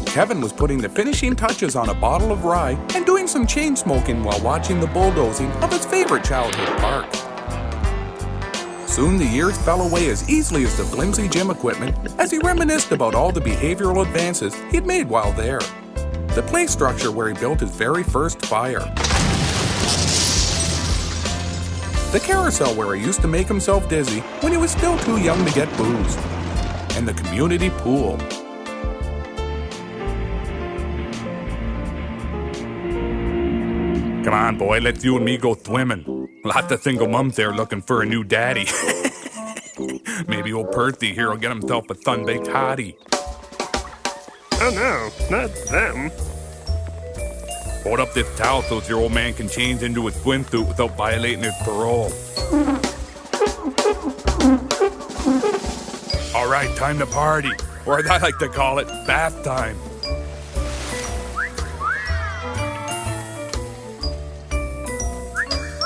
Kevin was putting the finishing touches on a bottle of rye and doing some chain smoking while watching the bulldozing of his favorite childhood park. Soon the years fell away as easily as the flimsy gym equipment as he reminisced about all the behavioral advances he'd made while there. The play structure where he built his very first fire. The carousel where he used to make himself dizzy when he was still too young to get booze. And the community pool. Come on, boy, let's you and me go swimming. Lots of single mums there looking for a new daddy. Maybe old Percy here will get himself a sun-baked hottie. Oh no, not them. Hold up this towel so your old man can change into his swimsuit without violating his parole. All right, time to party. Or as I like to call it, bath time.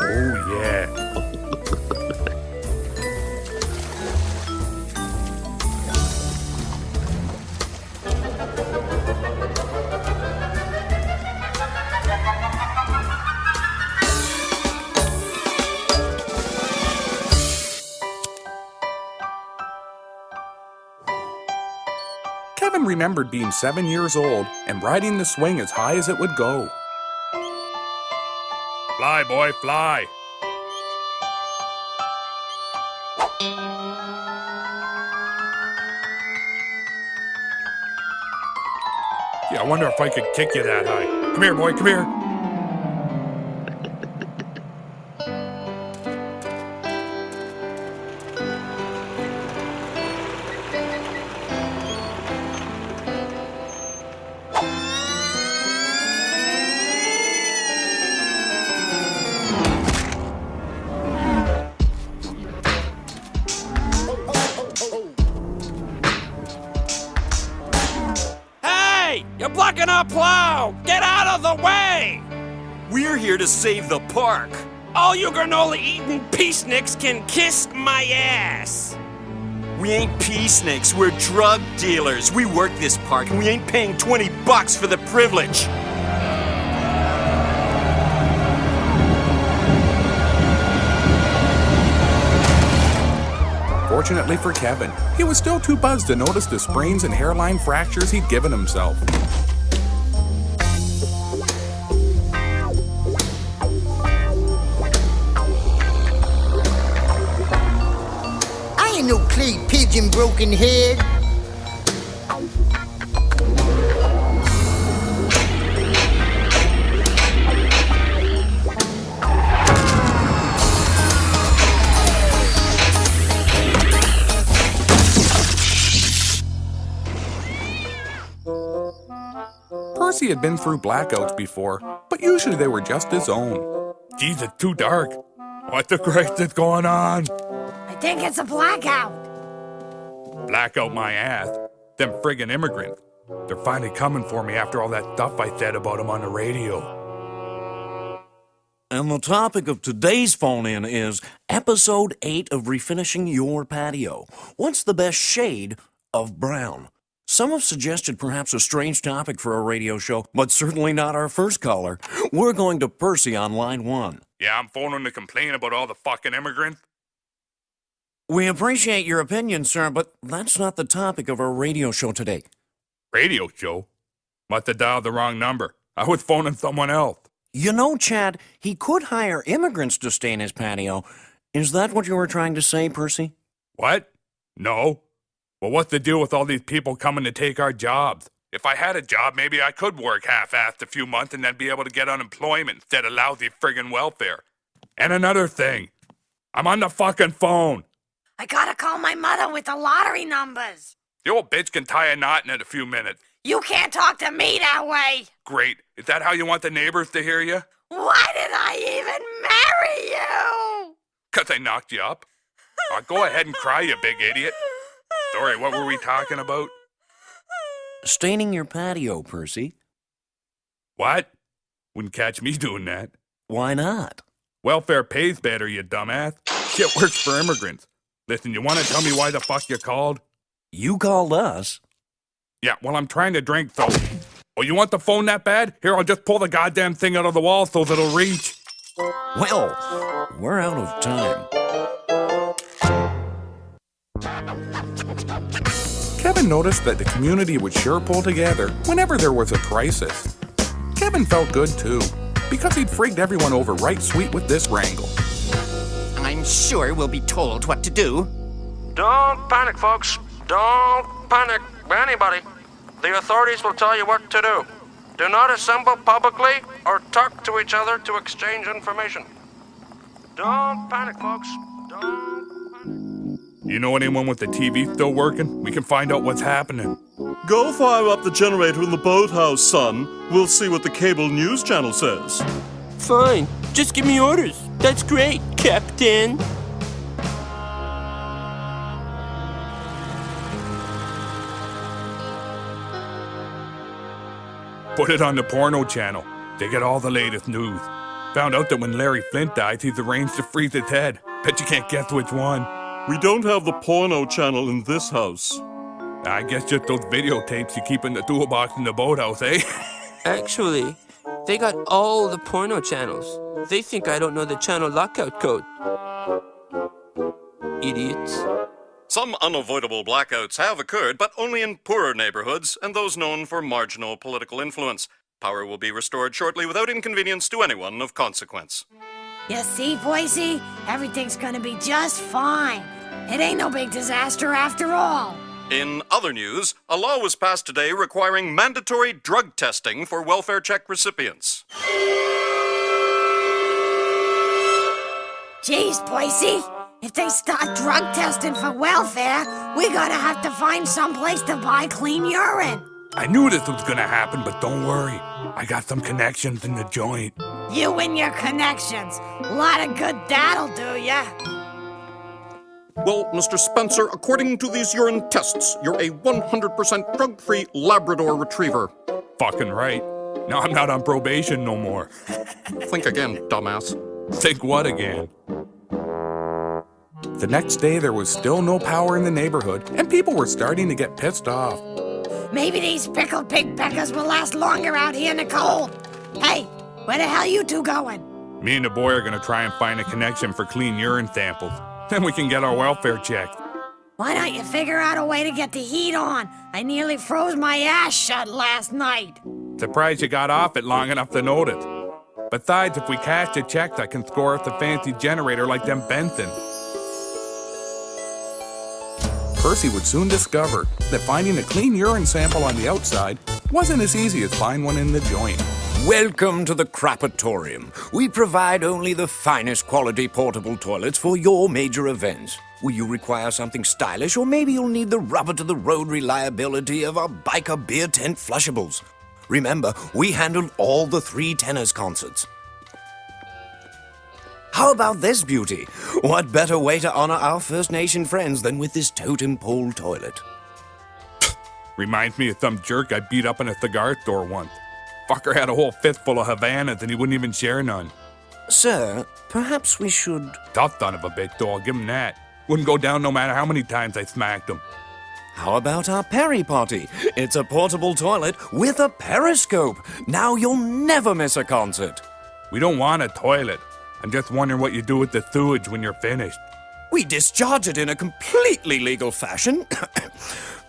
Oh, yeah. Kevin remembered being 7 years old and riding the swing as high as it would go. Fly, boy, fly. Yeah, I wonder if I could kick you that high. Come here, boy, come here. You're blocking our plow! Get out of the way! We're here to save the park. All you granola-eating peaceniks can kiss my ass! We ain't peaceniks, we're drug dealers. We work this park and we ain't paying $20 for the privilege. Fortunately for Kevin, he was still too buzzed to notice the sprains and hairline fractures he'd given himself. I ain't no clay pigeon broken head. Percy had been through blackouts before, but usually they were just his own. Geez, it's too dark. What the Christ is going on? I think it's a blackout. Blackout my ass. Them friggin' immigrants. They're finally coming for me after all that stuff I said about them on the radio. And the topic of today's phone-in is Episode 8 of Refinishing Your Patio. What's the best shade of brown? Some have suggested perhaps a strange topic for a radio show, but certainly not our first caller. We're going to Percy on line 1. Yeah, I'm phoning to complain about all the fucking immigrants. We appreciate your opinion, sir, but that's not the topic of our radio show today. Radio show? Must have dialed the wrong number. I was phoning someone else. You know, Chad, he could hire immigrants to stay in his patio. Is that what you were trying to say, Percy? What? No. Well, what's the deal with all these people coming to take our jobs? If I had a job, maybe I could work half-assed a few months and then be able to get unemployment instead of lousy friggin' welfare. And another thing, I'm on the fucking phone. I gotta call my mother with the lottery numbers. The old bitch can tie a knot in a few minutes. You can't talk to me that way. Great. Is that how you want the neighbors to hear you? Why did I even marry you? 'Cause I knocked you up. Go ahead and cry, you big idiot. Sorry, what were we talking about? Staining your patio, Percy. What? Wouldn't catch me doing that. Why not? Welfare pays better, you dumbass. Shit works for immigrants. Listen, you want to tell me why the fuck you called? You called us. Yeah, well, I'm trying to drink, though. Oh, you want the phone that bad? Here, I'll just pull the goddamn thing out of the wall so it'll reach. Well, we're out of time. Kevin noticed that the community would sure pull together whenever there was a crisis. Kevin felt good too, because he'd frigged everyone over right sweet with this wrangle. I'm sure we'll be told what to do. Don't panic, folks. Don't panic, anybody. The authorities will tell you what to do. Do not assemble publicly or talk to each other to exchange information. Don't panic, folks. Don't panic. You know anyone with the TV still working? We can find out what's happening. Go fire up the generator in the boathouse, son. We'll see what the cable news channel says. Fine. Just give me orders. That's great, Captain. Put it on the porno channel. They get all the latest news. Found out that when Larry Flint died, he's arranged to freeze his head. Bet you can't guess which one. We don't have the porno channel in this house. I guess just those videotapes you keep in the toolbox in the boathouse, eh? Actually, they got all the porno channels. They think I don't know the channel lockout code. Idiots. Some unavoidable blackouts have occurred, but only in poorer neighborhoods and those known for marginal political influence. Power will be restored shortly without inconvenience to anyone of consequence. You see, Boise? Everything's gonna be just fine. It ain't no big disaster after all. In other news, a law was passed today requiring mandatory drug testing for welfare check recipients. Jeez, Boise. If they start drug testing for welfare, we're gonna have to find someplace to buy clean urine. I knew this was gonna happen, but don't worry. I got some connections in the joint. You and your connections. A lot of good that'll do ya. Well, Mr. Spencer, according to these urine tests, you're a 100% drug-free Labrador Retriever. Fucking right. Now I'm not on probation no more. Think again, dumbass. Think what again? The next day, there was still no power in the neighborhood, and people were starting to get pissed off. Maybe these pickled pig peckers will last longer out here in the cold. Hey, where the hell you two going? Me and the boy are gonna try and find a connection for clean urine samples. Then we can get our welfare checked. Why don't you figure out a way to get the heat on? I nearly froze my ass shut last night. Surprised you got off it long enough to notice. Besides, if we cash the checks, I can score us a fancy generator like them Benson. Percy would soon discover that finding a clean urine sample on the outside wasn't as easy as finding one in the joint. Welcome to the Crapatorium. We provide only the finest quality portable toilets for your major events. Will you require something stylish, or maybe you'll need the rubber-to-the-road reliability of our biker beer tent flushables? Remember, we handled all the 3 Tenors concerts. How about this beauty? What better way to honor our First Nation friends than with this totem pole toilet? Reminds me of some jerk I beat up in a cigar store once. Fucker had a whole fistful of Havanas and he wouldn't even share none. Sir, perhaps we should... Tough son of a bitch, though, I'll give him that. Wouldn't go down no matter how many times I smacked him. How about our Perry Potty? It's a portable toilet with a periscope. Now you'll never miss a concert. We don't want a toilet. I'm just wondering what you do with the sewage when you're finished. We discharge it in a completely legal fashion.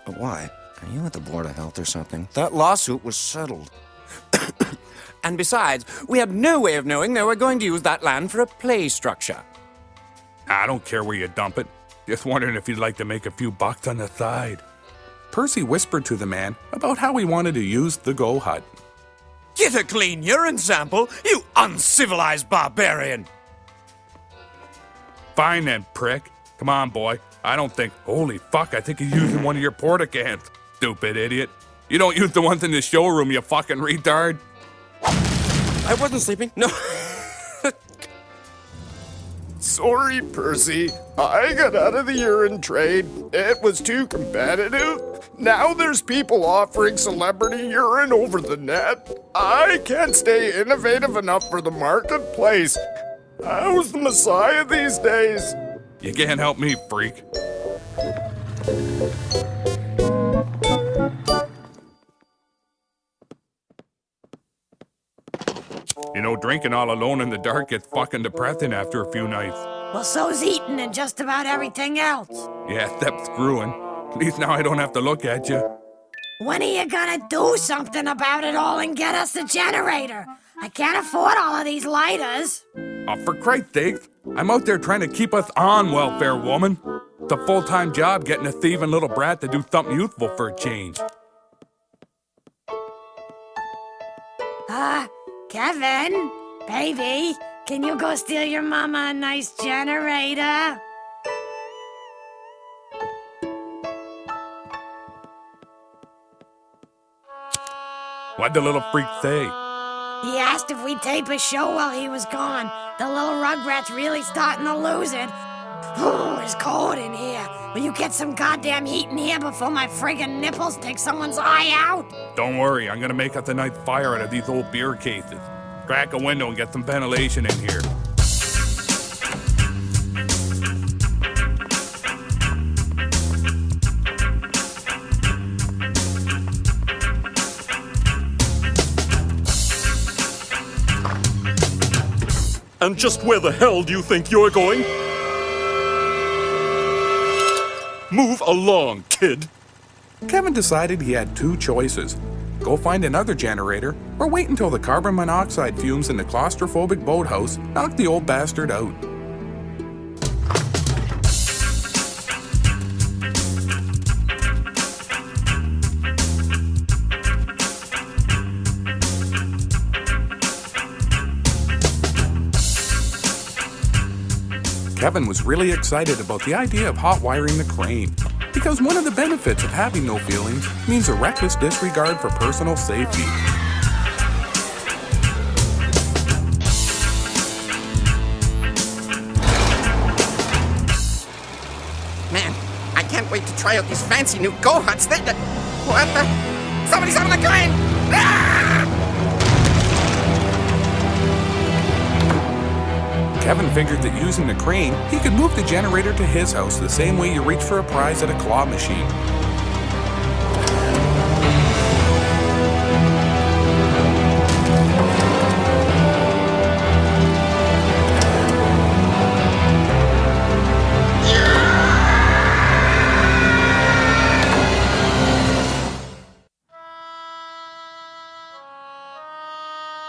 Why? Are you at the Board of Health or something? That lawsuit was settled. And besides, we had no way of knowing they were going to use that land for a play structure. I don't care where you dump it. Just wondering if you'd like to make a few bucks on the side. Percy whispered to the man about how he wanted to use the Go Hut. Get a clean urine sample, you uncivilized barbarian! Fine then, prick. Come on, boy. I don't think... Holy fuck, I think he's using one of your porta cans. Stupid idiot. You don't use the ones in the showroom, you fucking retard. I wasn't sleeping. No. Sorry, Percy. I got out of the urine trade. It was too competitive. Now there's people offering celebrity urine over the net. I can't stay innovative enough for the marketplace. How's the Messiah these days? You can't help me, freak. You know, drinking all alone in the dark gets fucking depressing after a few nights. Well, so's eating and just about everything else. Yeah, except screwing. At least now I don't have to look at you. When are you gonna do something about it all and get us a generator? I can't afford all of these lighters. Oh, for Christ's sake, I'm out there trying to keep us on welfare, woman. It's a full-time job getting a thieving little brat to do something useful for a change. Kevin, baby, can you go steal your mama a nice generator? What'd the little freak say? He asked if we'd tape a show while he was gone. The little rugrat's really starting to lose it. It's cold in here. Will you get some goddamn heat in here before my friggin' nipples take someone's eye out? Don't worry, I'm gonna make us a nice fire out of these old beer cases. Crack a window and get some ventilation in here. And just where the hell do you think you're going? Move along, kid. Kevin decided he had two choices. Go find another generator, or wait until the carbon monoxide fumes in the claustrophobic boathouse knock the old bastard out. Kevin was really excited about the idea of hot wiring the crane, because one of the benefits of having no feelings means a reckless disregard for personal safety. Man, I can't wait to try out these fancy new go-huts. What the? Somebody's on the crane! Ah! Kevin figured that using the crane, he could move the generator to his house the same way you reach for a prize at a claw machine.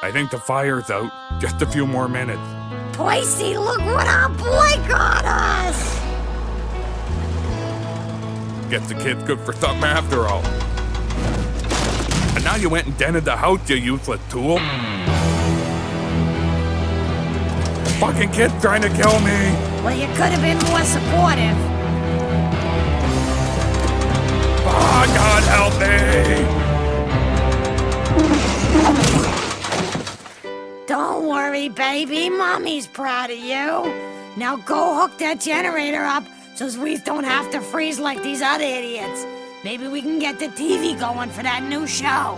I think the fire's out. Just a few more minutes. Poisey, look what our boy got us! Guess the kid's good for something after all. And now you went and dented the house, you useless tool. Fucking kid's trying to kill me. Well, you could have been more supportive. Oh, God help me! Don't worry, baby. Mommy's proud of you. Now go hook that generator up so we don't have to freeze like these other idiots. Maybe we can get the TV going for that new show.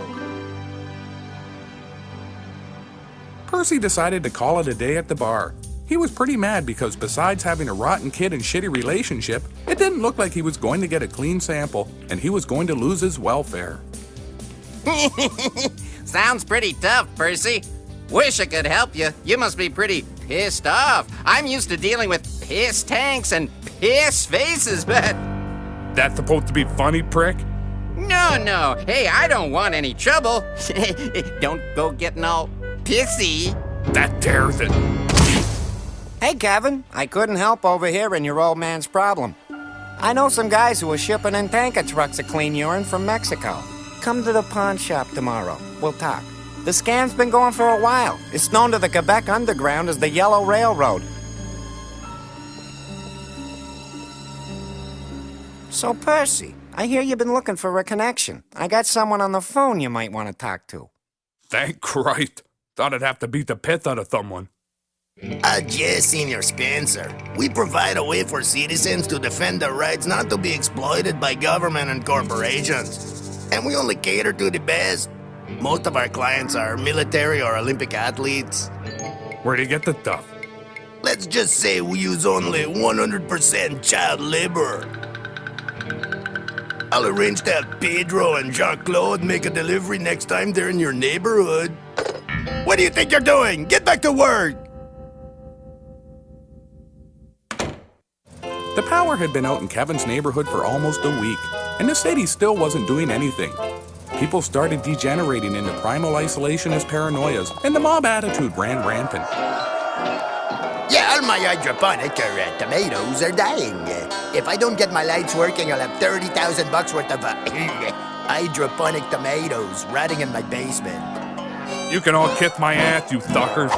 Percy decided to call it a day at the bar. He was pretty mad because besides having a rotten kid and shitty relationship, it didn't look like he was going to get a clean sample, and he was going to lose his welfare. Sounds pretty tough, Percy. Wish I could help you. You must be pretty pissed off. I'm used to dealing with piss tanks and piss faces, but... That's supposed to be funny, prick? No. Hey, I don't want any trouble. Don't go getting all pissy. That tears it. Hey, Kevin. I couldn't help overhearing your old man's problem. I know some guys who are shipping in tanker trucks of clean urine from Mexico. Come to the pawn shop tomorrow. We'll talk. The scam's been going for a while. It's known to the Quebec Underground as the Yellow Railroad. So, Percy, I hear you've been looking for a connection. I got someone on the phone you might want to talk to. Thank Christ. Thought I'd have to beat the piss out of someone. Yes, Senior Spencer. We provide a way for citizens to defend their rights not to be exploited by government and corporations. And we only cater to the best. Most of our clients are military or Olympic athletes. Where do you get the stuff? Let's just say we use only 100% child labor. I'll arrange to have Pedro and Jean-Claude make a delivery next time they're in your neighborhood. What do you think you're doing? Get back to work! The power had been out in Kevin's neighborhood for almost a week, and the city still wasn't doing anything. People started degenerating into primal isolationist paranoias, and the mob attitude ran rampant. Yeah, all my hydroponic tomatoes are dying. If I don't get my lights working, I'll have $30,000 worth of hydroponic tomatoes rotting in my basement. You can all kiss my ass, you suckers.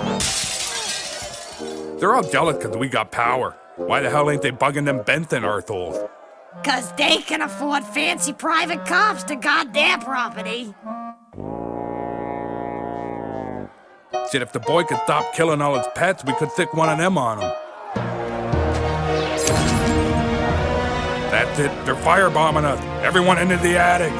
They're all jealous because we got power. Why the hell ain't they bugging them Benson earthholes? 'Cause they can afford fancy private cops to guard their property. Shit, if the boy could stop killing all his pets, we could stick one of them on him. That's it. They're firebombing us. Everyone into the attic.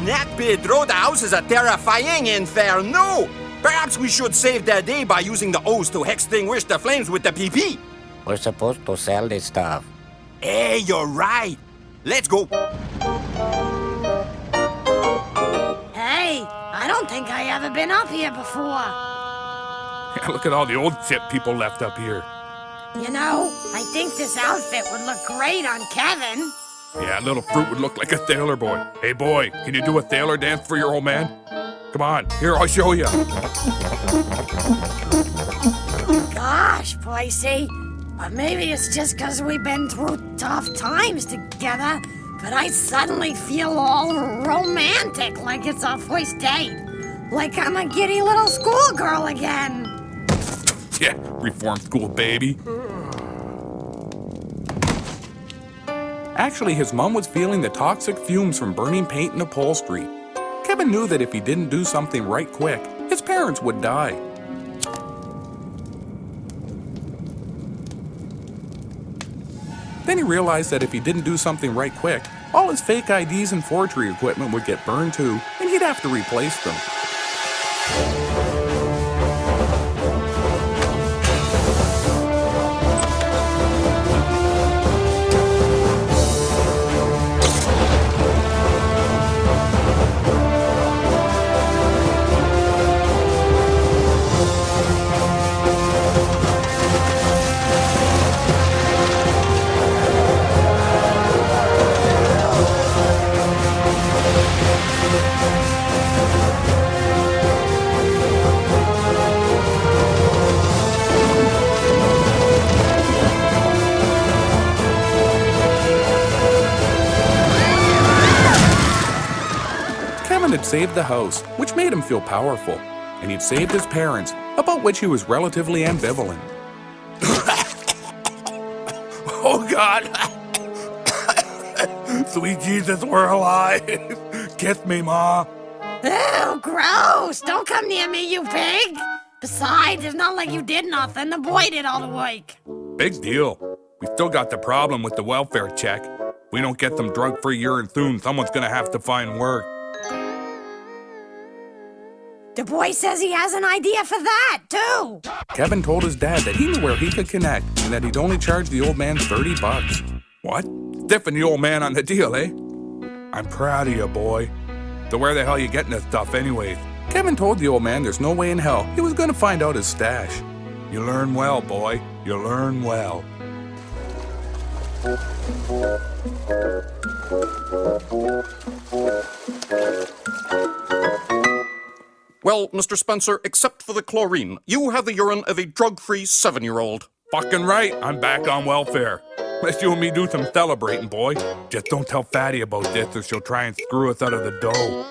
That Pedro, the house is a terrifying inferno. Perhaps we should save the day by using the hose to extinguish the flames with the PP. We're supposed to sell this stuff. Hey, you're right. Let's go. Hey, I don't think I ever been up here before. Look at all the old shit people left up here. You know, I think this outfit would look great on Kevin. Yeah, little fruit would look like a sailor boy. Hey, boy, can you do a sailor dance for your old man? Come on, here, I'll show you. Gosh, Boise. But maybe it's just 'cause we've been through tough times together, but I suddenly feel all romantic, like it's our first date. Like I'm a giddy little schoolgirl again. Yeah, reform school baby. Actually, his mom was feeling the toxic fumes from burning paint and upholstery. Kevin knew that if he didn't do something right quick, his parents would die. Then he realized that if he didn't do something right quick, all his fake IDs and forgery equipment would get burned too, and he'd have to replace them. Had saved the house, which made him feel powerful, and he'd saved his parents, about which he was relatively ambivalent. Oh, God! Sweet Jesus, we're alive! Kiss me, Ma! Ew, gross! Don't come near me, you pig! Besides, it's not like you did nothing. The boy did all the work. Big deal. We still got the problem with the welfare check. We don't get some drug-free urine soon, someone's gonna have to find work. The boy says he has an idea for that, too. Kevin told his dad that he knew where he could connect and that he'd only charge the old man $30. What? Stiffing the old man on the deal, eh? I'm proud of you, boy. So where the hell you getting this stuff anyways? Kevin told the old man there's no way in hell he was going to find out his stash. You learn well, boy. You learn well. Well, Mr. Spencer, except for the chlorine, you have the urine of a drug-free 7-year-old. Fucking right, I'm back on welfare. Let's you and me do some celebrating, boy. Just don't tell Fatty about this or she'll try and screw us out of the dough.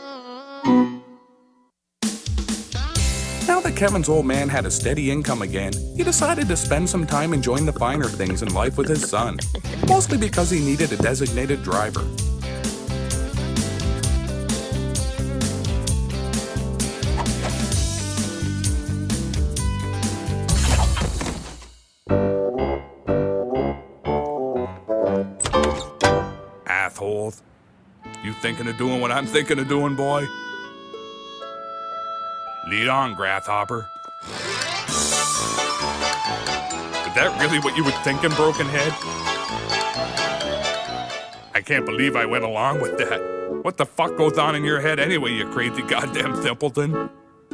Now that Kevin's old man had a steady income again, he decided to spend some time enjoying the finer things in life with his son, mostly because he needed a designated driver. You thinking of doing what I'm thinking of doing, boy? Lead on, Grasshopper. Is that really what you were thinking, Broken Head? I can't believe I went along with that. What the fuck goes on in your head anyway, you crazy goddamn simpleton?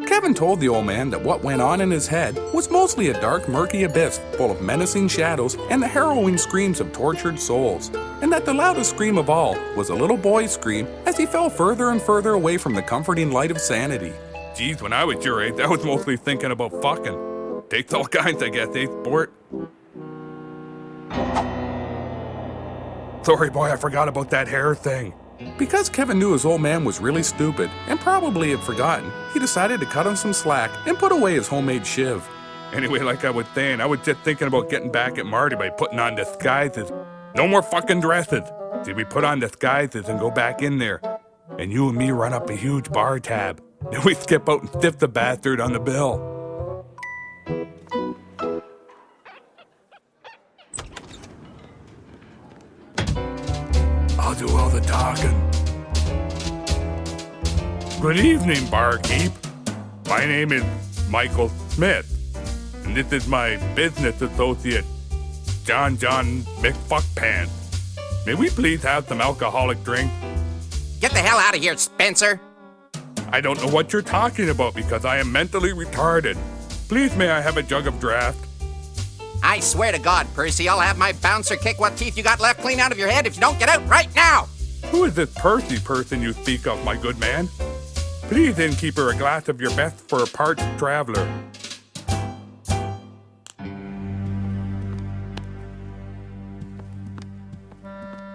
Kevin told the old man that what went on in his head was mostly a dark, murky abyss full of menacing shadows and the harrowing screams of tortured souls, and that the loudest scream of all was a little boy's scream as he fell further and further away from the comforting light of sanity. Geez, when I was your age, I was mostly thinking about fucking. Takes all kinds, I guess, eh, sport? Sorry, boy, I forgot about that hair thing. Because Kevin knew his old man was really stupid and probably had forgotten, he decided to cut him some slack and put away his homemade shiv. Anyway, like I was saying, I was just thinking about getting back at Marty by putting on disguises. No more fucking dresses. See, we put on disguises and go back in there. And you and me run up a huge bar tab. Then we skip out and stiff the bastard on the bill. I'll do all the talking. Good evening, barkeep. My name is Michael Smith, and this is my business associate, John McFuckpants. May we please have some alcoholic drink? Get the hell out of here, Spencer. I don't know what you're talking about because I am mentally retarded. Please, may I have a jug of draft? I swear to God, Percy, I'll have my bouncer kick what teeth you got left clean out of your head if you don't get out right now! Who is this Percy person you speak of, my good man? Please, innkeeper, a glass of your best for a parched traveler.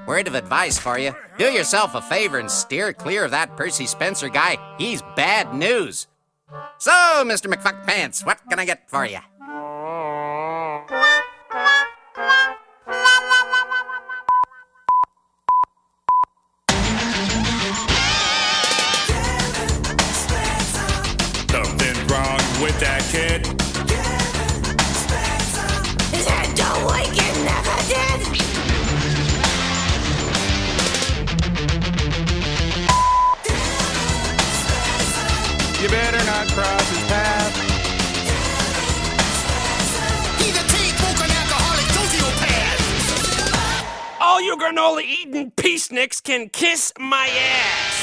Word of advice for you. Do yourself a favor and steer clear of that Percy Spencer guy. He's bad news. So, Mr. McFuckpants, what can I get for you? Something's wrong with that kid. Is that don't like it never did? You better not cross his path. He's a tea-smoking alcoholic sociopath. All you granola-eating peaceniks can kiss my ass.